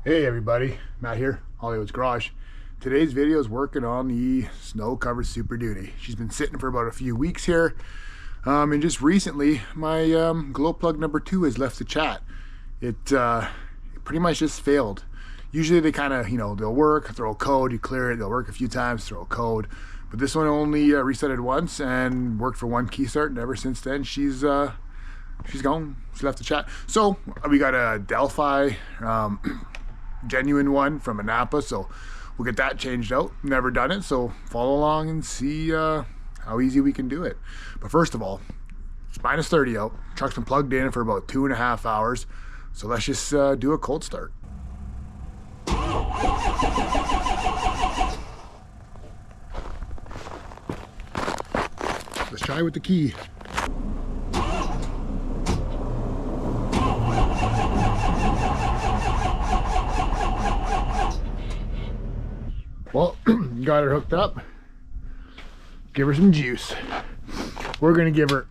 Hey everybody, Matt here, Hollywood's Garage. Today's video is working on the snow-covered Super Duty. She's been sitting for about a few weeks here, and just recently my glow plug number 2 has left the chat. It pretty much just failed. Usually they kind of, they'll work, throw a code, you clear it, they'll work a few times, throw a code. But this one only resetted once and worked for one key start, and ever since then she's gone. She left the chat. So we got a Delphi genuine one from Napa, so we'll get that changed out. Never done it, so follow along and see how easy we can do it. But first of all, it's minus 30 out. Truck's been plugged in for about 2.5 hours, so let's just do a cold start. Let's try with the key. Well, got her hooked up. Give her some juice. We're gonna give her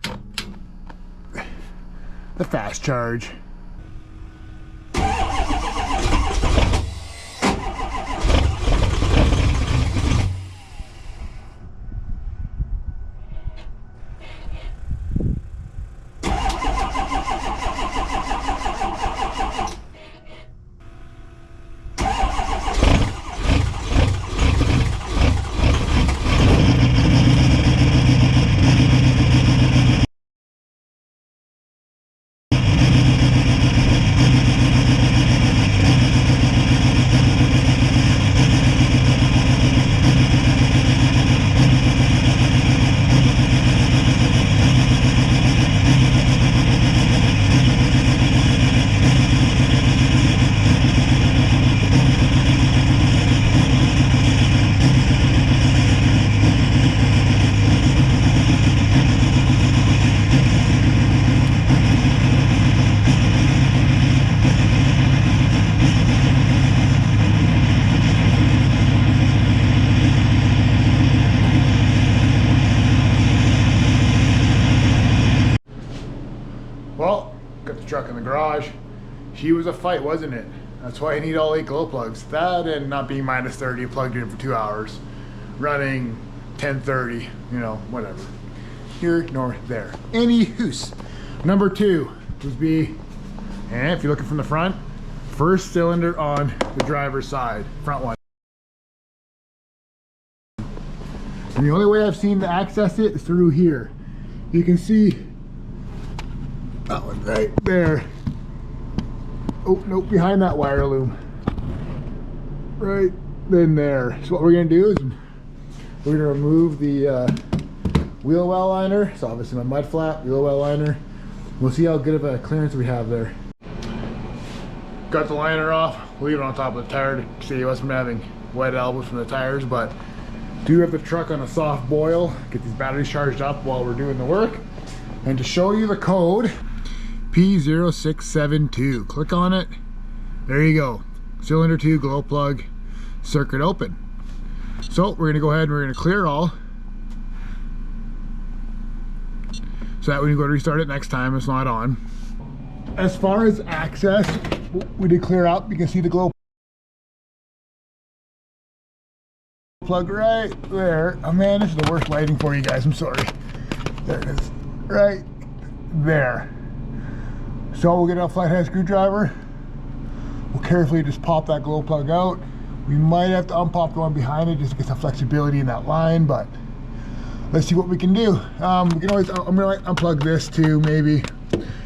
the fast charge. Well, got the truck in the garage. She was a fight, wasn't it? That's why I need all 8 glow plugs. That and not being minus 30, plugged in for 2 hours, running 1030, whatever. Here nor there. Anywho's, number 2 would be, and if you're looking from the front, first cylinder on the driver's side, front one. And the only way I've seen to access it is through here. You can see that one right there. Oh, nope, behind that wire loom. Right then there. So what we're gonna do is we're gonna remove the wheel well liner. So obviously my mud flap, wheel well liner. We'll see how good of a clearance we have there. Got the liner off, leave it on top of the tire to save us from having wet elbows from the tires, but do have the truck on a soft boil, get these batteries charged up while we're doing the work. And to show you the code, P0672. Click on it. There you go. Cylinder 2 glow plug, circuit open. So we're gonna go ahead and we're gonna clear all, so that when you go to restart it next time, it's not on. As far as access, we did clear up. You can see the glow plug right there. Oh man, this is the worst lighting for you guys. I'm sorry. There it is. Right there. So we'll get a flathead screwdriver. We'll carefully just pop that glow plug out. We might have to unpop the one behind it just to get some flexibility in that line, but let's see what we can do. We can always, I'm gonna unplug this to maybe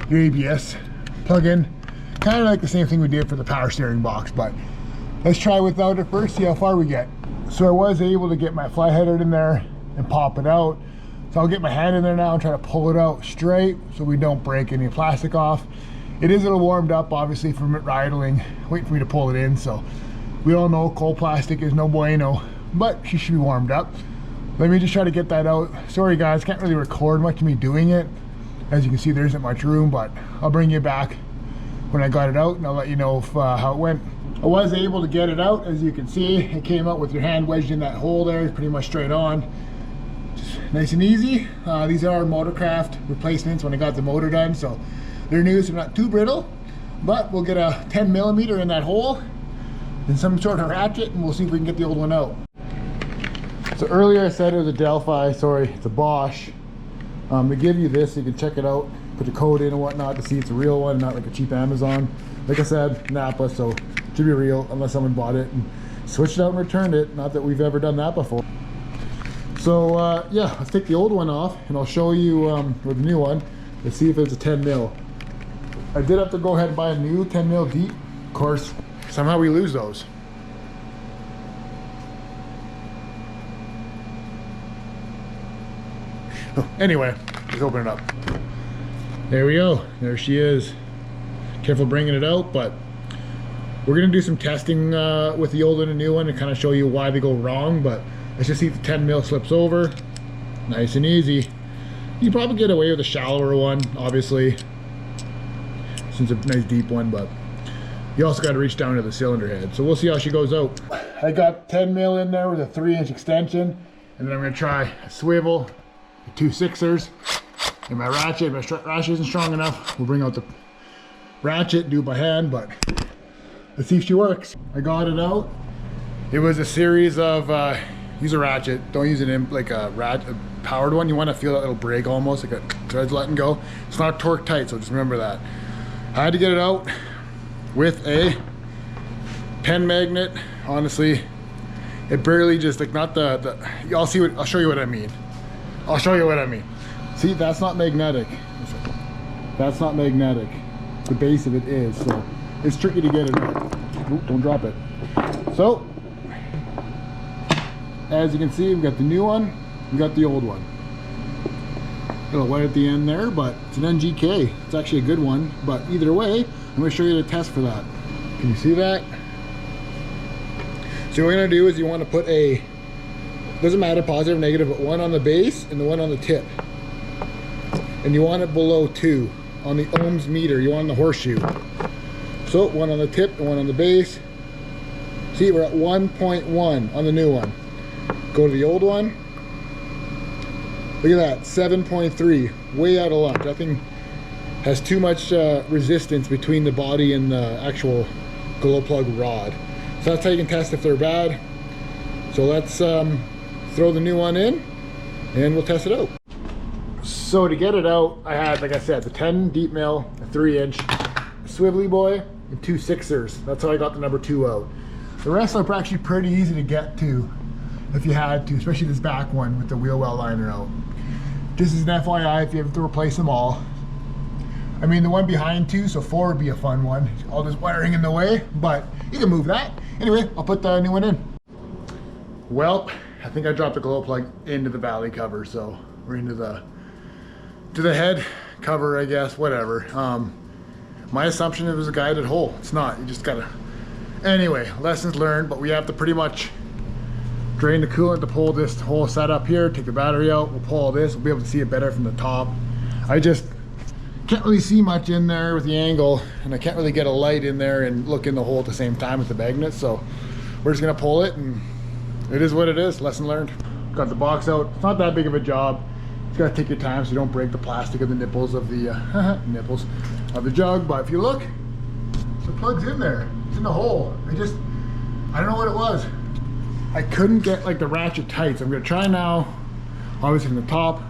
your ABS plug-in. Kind of like the same thing we did for the power steering box, but let's try without it first, see how far we get. So I was able to get my flathead in there and pop it out. So I'll get my hand in there now and try to pull it out straight so we don't break any plastic off. It is a little warmed up, obviously, from it idling, waiting for me to pull it in. So we all know cold plastic is no bueno, but she should be warmed up. Let me just try to get that out. Sorry guys, can't really record much of me doing it. As you can see, there isn't much room, but I'll bring you back when I got it out and I'll let you know if, how it went. I was able to get it out. As you can see, it came out with your hand wedged in that hole there. It's pretty much straight on. Nice and easy. These are Motorcraft replacements when I got the motor done, so they're new, so not too brittle, but we'll get a 10 millimeter in that hole and some sort of ratchet, and we'll see if we can get the old one out. So earlier I said it was a Delphi, sorry, it's a Bosch. They give you this so you can check it out, put the code in and whatnot to see it's a real one, not like a cheap Amazon. Like I said, Napa, so it should be real unless someone bought it and switched it out and returned it. Not that we've ever done that before. So yeah, let's take the old one off and I'll show you with the new one. Let's see if it's a 10 mil. I did have to go ahead and buy a new 10 mil deep. Of course, somehow we lose those. Oh, anyway, let's open it up. There we go. There she is. Careful bringing it out, but we're gonna do some testing with the old and the new one and kind of show you why they go wrong. But let's just see if the 10 mil slips over. Nice and easy. You probably get away with a shallower one, obviously, since it's a nice deep one, but you also got to reach down to the cylinder head. So we'll see how she goes out. I got 10 mil in there with a 3-inch extension, and then I'm going to try a swivel, 2 6ers, and my ratchet. My ratchet isn't strong enough. We'll bring out the ratchet, do it by hand, but let's see if she works. I got it out. It was a series of, use a ratchet. Don't use it in like a powered one. You want to feel that little break almost, like a thread's letting go. It's not torque tight, so just remember that. I had to get it out with a pen magnet. Honestly, it barely just like not the I'll show you what I mean. I'll show you what I mean. See, that's not magnetic. That's not magnetic. The base of it is, so it's tricky to get it out. Ooh, don't drop it. So as you can see, we've got the new one, we got the old one. A little white at the end there, but it's an NGK. It's actually a good one, but either way, I'm going to show you the test for that. Can you see that? So what we're going to do is you want to put a, doesn't matter positive or negative, but one on the base and the one on the tip. And you want it below 2 on the ohms meter. You want the horseshoe. So one on the tip and one on the base. See, we're at 1.1 on the new one. Go to the old one. Look at that, 7.3, way out of luck. That thing has too much resistance between the body and the actual glow plug rod. So that's how you can test if they're bad. So let's throw the new one in and we'll test it out. So to get it out, I had, like I said, the 10 deep mill, a 3-inch, swivelly boy, and 2 6ers. That's how I got the number 2 out. The rest are actually pretty easy to get to if you had to, especially this back one with the wheel well liner out. Just as an FYI, if you have to replace them all. I mean, the one behind 2, so 4 would be a fun one. All this wiring in the way, but you can move that. Anyway, I'll put the new one in. Well, I think I dropped the glow plug into the valley cover, so we're into the head cover, I guess, whatever. My assumption it was a guided hole. It's not, you just gotta, anyway, lessons learned, but we have to pretty much drain the coolant to pull this whole setup here, take the battery out, we'll pull all this, we'll be able to see it better from the top. I just can't really see much in there with the angle, and I can't really get a light in there and look in the hole at the same time with the magnet, so we're just gonna pull it, and it is what it is. Lesson learned. Got the box out. It's not that big of a job. You gotta take your time so you don't break the plastic of the nipples of the nipples of the jug, but if you look, the plug's in there. It's in the hole. I don't know what it was. I couldn't get like the ratchet tight, so I'm gonna try now, obviously from the top,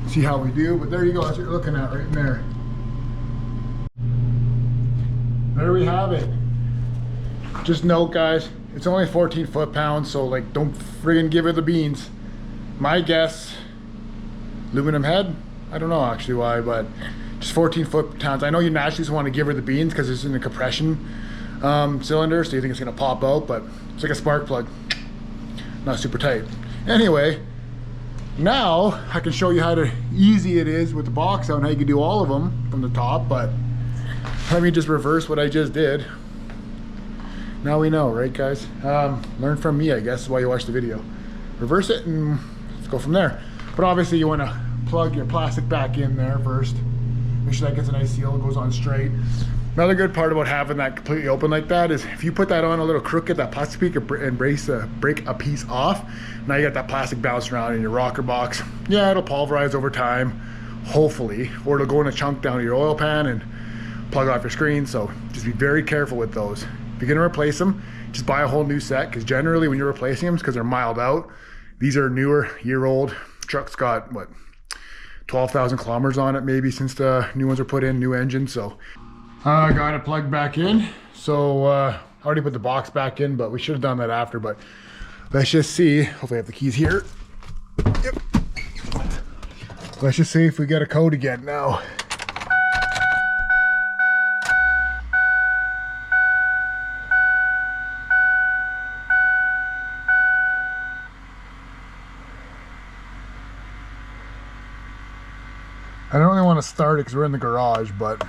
see how we do, but there you go, that's what you're looking at right in there. There we have it. Just note, guys, it's only 14 foot-pounds, so like don't friggin' give her the beans. My guess, aluminum head, I don't know actually why, but just 14 foot-pounds. I know you naturally just want to give her the beans because it's in the compression cylinder, so you think it's gonna pop out, but it's like a spark plug, not super tight. Anyway, now I can show you how easy it is with the box out and how you can do all of them from the top, but let me just reverse what I just did. Now we know, right guys? Learn from me, I guess, is why you watch the video. Reverse it and let's go from there. But obviously you want to plug your plastic back in there first. Make sure that gets a nice seal and goes on straight. Another good part about having that completely open like that is if you put that on a little crooked, that plastic piece and break a piece off, now you got that plastic bouncing around in your rocker box. Yeah, it'll pulverize over time, hopefully, or it'll go in a chunk down your oil pan and plug off your screen, so just be very careful with those. If you're gonna replace them, just buy a whole new set, because generally when you're replacing them, it's because they're miled out. These are newer, year-old. Truck's got, what, 12,000 kilometers on it maybe since the new ones were put in, new engine. So I got it plugged back in. So I already put the box back in, but we should have done that after. But let's just see. Hopefully I have the keys here. Yep. Let's just see if we get a code again now. I don't really want to start it because we're in the garage, but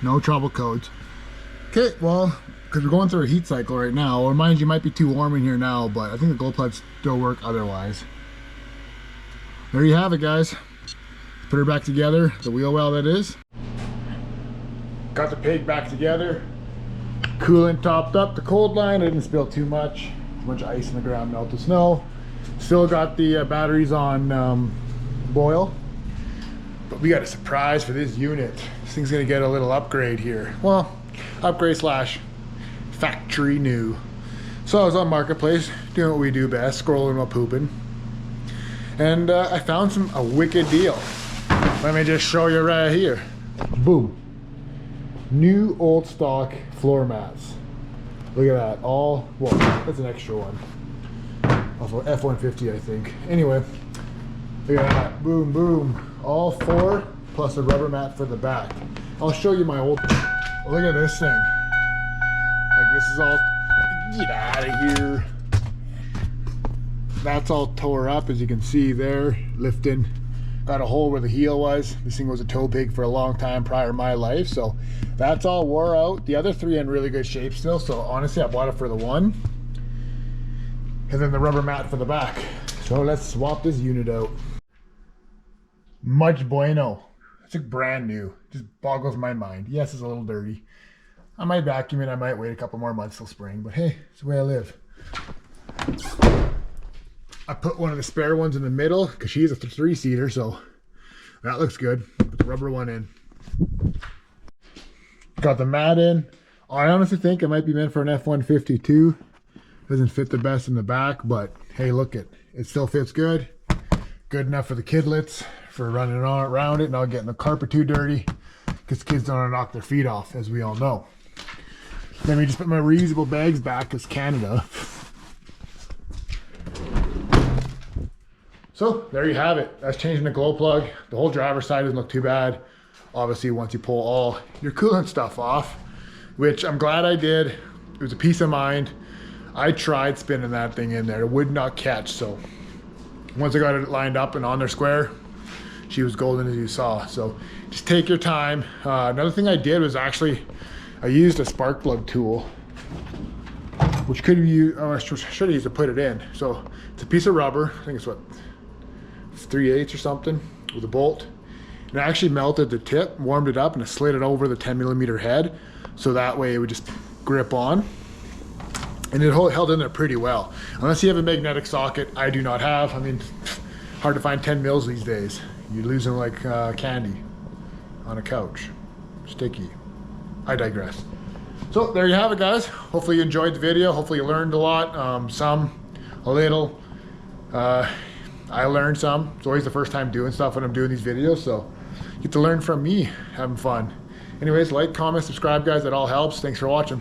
no trouble codes. Okay, well, because we're going through a heat cycle right now, or mind you, might be too warm in here now, but I think the glow plugs still work otherwise. There you have it, guys. Put her back together, the wheel well that is. Got the pig back together. Coolant topped up the cold line. I didn't spill too much. A bunch of ice in the ground, melted snow. Still got the batteries on boil. But we got a surprise for this unit. This thing's gonna get a little upgrade here. Well, upgrade slash factory new. So I was on Marketplace doing what we do best, scrolling while pooping. And I found a wicked deal. Let me just show you right here. Boom. New old stock floor mats. Look at that. All, well, that's an extra one. Off of F-150, I think. Anyway, look at that. Boom, boom. All 4 plus a rubber mat for the back. I'll show you my old. Look at this thing. Like, this is all. Get out of here. That's all tore up, as you can see there. Lifting. Got a hole where the heel was. This thing was a tow pig for a long time prior to my life, so that's all wore out. The other 3 in really good shape still, so honestly I bought it for the one. And then the rubber mat for the back. So let's swap this unit out. Much bueno. It's like brand new. Just boggles my mind. Yes, it's a little dirty. I might vacuum it. I might wait a couple more months till spring, but hey, it's the way I live. I put one of the spare ones in the middle because she's a 3-seater, so that looks good. Put the rubber one in. Got the mat in. I honestly think it might be meant for an F-150 too. Doesn't fit the best in the back, but hey, look it still fits good. Good enough for the kidlets, for running on around it, not getting the carpet too dirty, because kids don't want to knock their feet off, as we all know. Let me just put my reusable bags back, because Canada. So there you have it. That's changing the glow plug. The whole driver's side doesn't look too bad. Obviously, once you pull all your coolant stuff off, which I'm glad I did. It was a peace of mind. I tried spinning that thing in there. It would not catch. So once I got it lined up and on there square, she was golden, as you saw. So just take your time. Another thing I did was actually, I used a spark plug tool, which could be used, I should have used to put it in. So it's a piece of rubber. I think it's what, 3/8 or something, with a bolt. And I actually melted the tip, warmed it up, and I slid it over the 10mm head, so that way it would just grip on. And it held in there pretty well. Unless you have a magnetic socket, I do not have. I mean, hard to find 10 mils these days. You lose them like candy on a couch. Sticky. I digress. So there you have it, guys. Hopefully you enjoyed the video. Hopefully you learned a lot, a little. I learned some. It's always the first time doing stuff when I'm doing these videos, so you get to learn from me having fun. Anyways, like, comment, subscribe, guys. That all helps. Thanks for watching.